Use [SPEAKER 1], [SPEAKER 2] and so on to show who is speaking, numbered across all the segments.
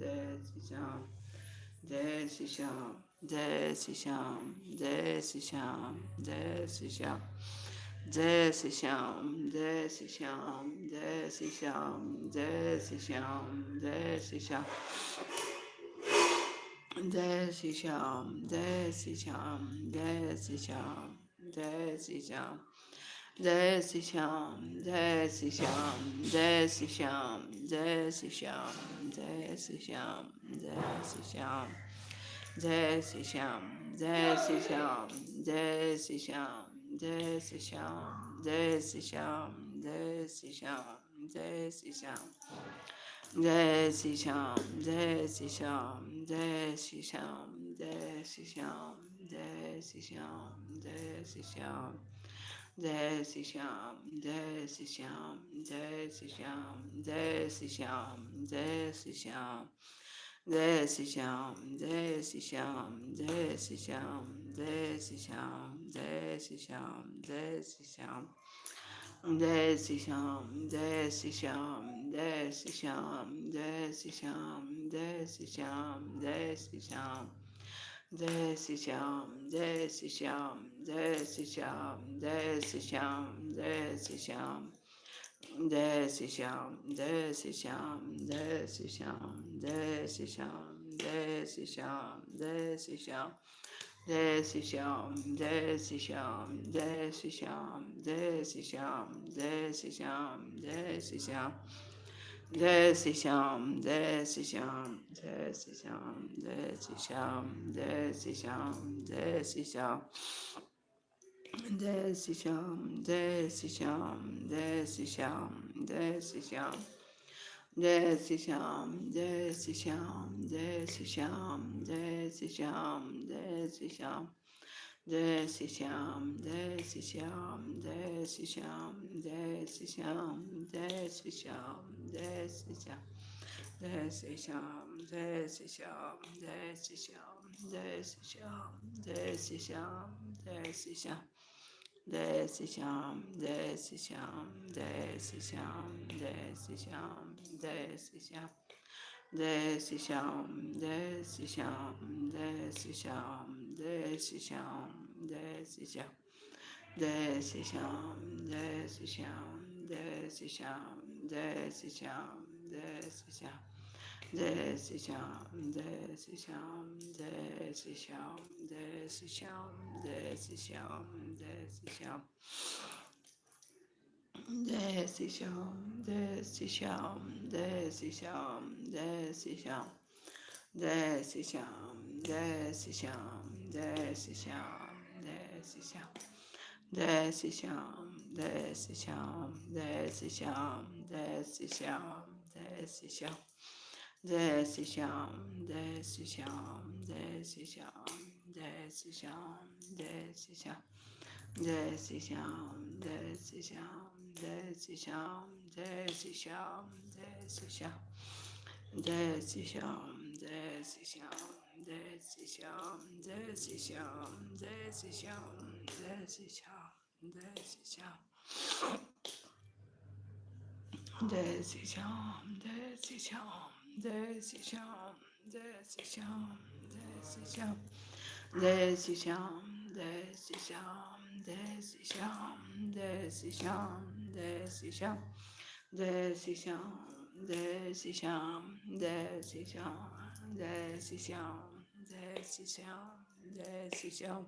[SPEAKER 1] Jai Shri Shyam, Jai Shri Shyam, Jai Shri Shyam, Jai Shri Shyam, Jai Shri Shyam, Jai Shri Shyam, Jai Shri Shyam, Jai Shri Shyam, Jai Shri Shyam, Jai Shri Shyam, Jai Shri Shyam, Jai Shri Shyam, Jai Shri Shyam. Jai Shri Shyam, Jai Shri Shyam, Jai Shri Shyam, Jai Shri Shyam, Jai Shri Shyam, Jai Shri Shyam, Jai Shri Shyam, Jai Shri Shyam, Jai Shri Shyam, Jai Shri Shyam, Jai Shri Shyam, Jai Shri Shyam, Jai Shri Shyam, Jai Shri Shyam, Jai Shri Shyam, Jai Shri Shyam, Jai Shri Shyam, Jai Shri Shyam, Jai Shri Shyam. Jai Shri Shyam, Jai Shri Shyam, Jai Shri Shyam, Jai Shri Shyam, Jai Shri Shyam, Jai Shri Shyam, Jai Shri Shyam, Jai Shri Shyam, Jai Shri Shyam, Jai Shri Shyam, Jai Shri Shyam. Jai Shri Shyam, Jai Shri Shyam, Jai Shri Shyam, Jai Shri Shyam, Jai Shri Shyam, Jai Shri Shyam. Jai Shri Shyam, Jai Shri Shyam, Jai Shri Shyam, Jai Shri Shyam, Jai Shri Shyam, Jai Shri Shyam, Jai Shri Shyam, Jai Shri Shyam, Jai Shri Shyam, Jai Shri Shyam, Jai Shri Shyam. Jai Shri Shyam, Jai Shri Shyam, Jai Shri Shyam, Jai Shri Shyam, Jai Shri Shyam, Jai Shri Shyam. Jai Shri Shyam, Jai Shri Shyam, Jai Shri Shyam, Jai Shri Shyam, Jai Shri Shyam, Jai Shri Shyam, Jai Shri Shyam, Jai Shri Shyam, Jai Shri Shyam, Jai Shri Shyam, Jai Shri Shyam, Jai Shri Shyam, Jai Shri Shyam, Jai Shri Shyam, Jai Shri Shyam. Jai Shri Shyam, Jai Shri Shyam, Jai Shri Shyam, Jai Shri Shyam, Jai Shri Shyam, Jai Shri Shyam. Jai Shri Shyam, Jai Shri Shyam, Jai Shri Shyam, Jai Shri Shyam, Jai Shri Shyam, Jai Shri Shyam. Jai Shri Shyam, Jai Shri Shyam, Jai Shri Shyam, Jai Shri Shyam, Jai Shri Shyam. Jai Shri Shyam, Jai Shri Shyam, Jai Shri Shyam, Jai Shri Shyam, Jai Shri Shyam. Jai Shri Shyam, Jai Shri Shyam, Jai Shri Shyam, Jai Shri Shyam, Jai Shri Shyam. Jai Shri Shyam, Jai Shri Shyam, Jai Shri Shyam, Jai Shri Shyam, Jai Shri Shyam, Jai Shri Shyam. Jai Shri Shyam, Jai Shri Shyam, Jai Shri Shyam, Jai Shri Shyam. Jai Shri Shyam, Jai Shri Shyam, Jai Shri Shyam, Jai Shri Shyam. Jai Shri Shyam, Jai Shri Shyam, Jai Shri Shyam, Jai Shri Shyam, Jai Shri Shyam. Jai Shri Shyam, Jai Shri Shyam, Jai Shri Shyam, Jai Shri Shyam, Jai Shri Shyam. Jai Shri Shyam, Jai Shri Shyam, Jai Shri Shyam, Jai Shri Shyam, Jai Shri Shyam. Jai Shri Shyam, Jai Shri Shyam, Jai Shri Shyam, Jai Shri Shyam, Jai Shri Shyam, Jai Shri Shyam, Jai Shri Shyam. Jai Shri Shyam, Jai Shri Shyam, Jai Shri Shyam, Jai Shri Shyam, Jai Shri Shyam. Jai Shri Shyam, Jai Shri Shyam, Jai Shri Shyam, Jai Shri Shyam, Jai Shri Shyam. Jai Shri Shyam, Jai Shri Shyam, Jai Shri Shyam, Jai Shri Shyam, Jai Shri Shyam, Jai Shri Shyam.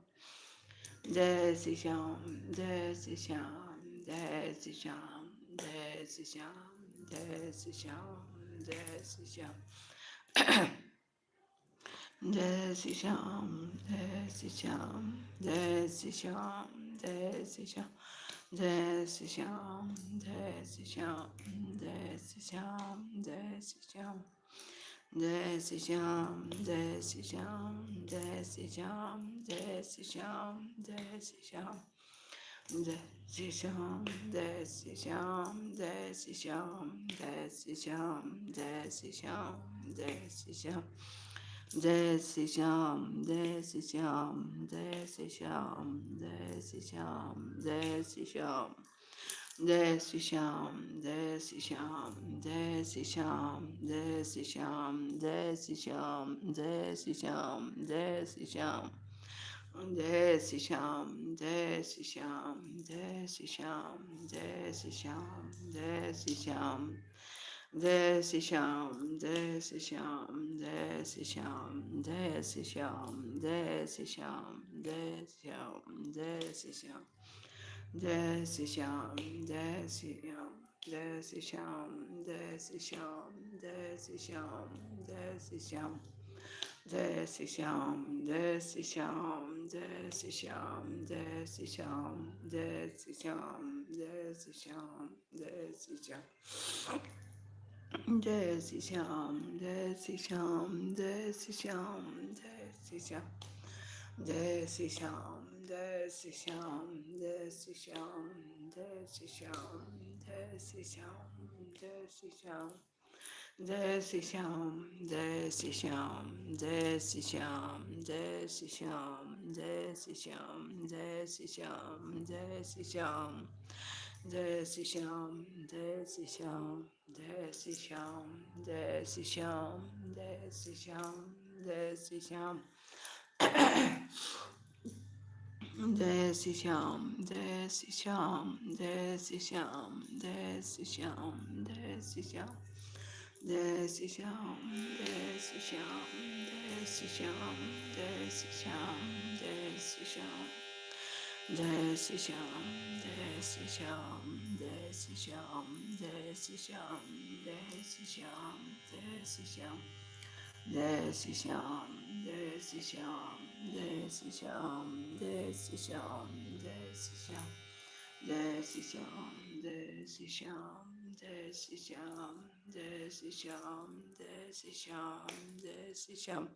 [SPEAKER 1] Jai Shri Shyam, Jai Shri Shyam, Jai Shri Shyam, Jai Shri Shyam, Jai Shri Shyam, Jai Shri Shyam. Jai Shri Shyam, Jai Shri Shyam, Jai Shri Shyam, Jai Shri Shyam. Jai Shri Shyam, Jai Shri Shyam, Jai Shri Shyam, Jai Shri Shyam. Jai Shri Shyam, Jai Shri Shyam, Jai Shri Shyam, Jai Shri Shyam, Jai Shri Shyam. Jai Shri Shyam, Jai Shri Shyam, Jai Shri Shyam, Jai Shri Shyam, Jai Shri Shyam, Jai Shri Shyam. Jai Shri Shyam, Jai Shri Shyam, Jai Shri Shyam, Jai Shri Shyam, Jai Shri Shyam. Jai Shri Shyam, Jai Shri Shyam, Jai Shri Shyam, Jai Shri Shyam, Jai Shri Shyam, Jai Shri Shyam, Jai Shri Shyam. Jai Shri Shyam, Jai Shri Shyam, Jai Shri Shyam, Jai Shri Shyam, Jai Shri Shyam. Jai Shri Shyam, Jai Shri Shyam, Jai Shri Shyam, Jai Shri Shyam, Jai Shri Shyam, Jai Shri Shyam, Jai Shri Shyam. Jai Shri Shyam, Jai Shri Shyam, Jai Shri Shyam, Jai Shri Shyam, Jai Shri Shyam, Jai Shri Shyam. Jai Shri Shyam, Jai Shri Shyam, Jai Shri Shyam, Jai Shri Shyam, Jai Shri Shyam, Jai Shri Shyam, Jai Shri Shyam. Jai Shri Shyam, Jai Shri Shyam, Jai Shri Shyam, Jai Shri Shyam. Jai Shri Shyam, Jai Shri Shyam, Jai Shri Shyam, Jai Shri Shyam, Jai Shri Shyam, Jai Shri Shyam. Jai Shri Shyam, Jai Shri Shyam, Jai Shri Shyam, Jai Shri Shyam, Jai Shri Shyam, Jai Shri Shyam, Jai Shri Shyam. Jai Shri Shyam, Jai Shri Shyam, Jai Shri Shyam, Jai Shri Shyam, Jai Shri Shyam, Jai Shri Shyam. Jai Shri Shyam, Jai Shri Shyam, Jai Shri Shyam, Jai Shri Shyam, Jai Shri Shyam. Jai Shri Shyam, Jai Shri Shyam, Jai Shri Shyam, Jai Shri Shyam, Jai Shri Shyam. Jai Shri Shyam, Jai Shri Shyam, Jai Shri Shyam, Jai Shri Shyam, Jai Shri Shyam, Jai Shri Shyam. Jai Shri Shyam, Jai Shri Shyam, Jai Shri Shyam, Jai Shri Shyam, Jai Shri Shyam. Jai Shri Shyam, Jai Shri Shyam, Jai Shri Shyam, Jai Shri Shyam, Jai Shri Shyam, Jai Shri Shyam.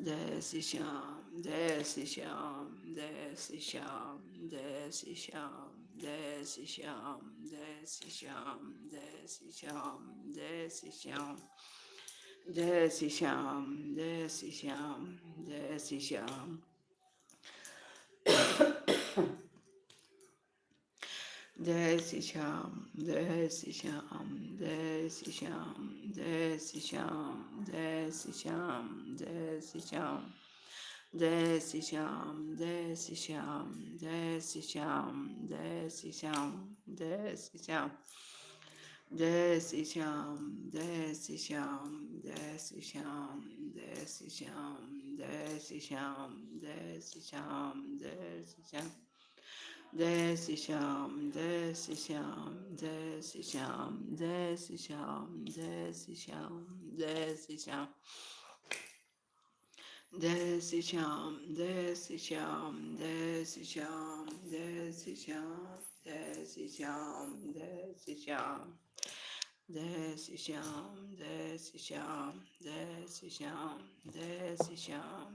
[SPEAKER 1] Jai Shri Shyam, Jai Shri Shyam, Jai Shri Shyam, Jai Shri Shyam, Jai Shri Shyam, Jai Shri Shyam, Jai Shri Shyam, Jai Shri Shyam. Jai Shri Shyam, Jai Shri Shyam, Jai Shri Shyam. Jai Shri Shyam, Jai Shri Shyam, Jai Shri Shyam, Jai Shri Shyam, Jai Shri Shyam, Jai Shri Shyam. Jai Shri Shyam, Jai Shri Shyam, Jai Shri Shyam, Jai Shri Shyam, Jai Shri Shyam. Jai Shri Shyam, Jai Shri Shyam, Jai Shri Shyam, Jai Shri Shyam, Jai Shri Shyam, Jai Shri Shyam, Jai Shri Shyam. Jai Shri Shyam, Jai Shri Shyam, Jai Shri Shyam, Jai Shri Shyam, Jai Shri Shyam, Jai Shri Shyam. Jai Shri Shyam, Jai Shri Shyam, Jai Shri Shyam, Jai Shri Shyam, Jai Shri Shyam, Jai Shri Shyam. Jai Shri Shyam, Jai Shri Shyam, Jai Shri Shyam, Jai Shri Shyam.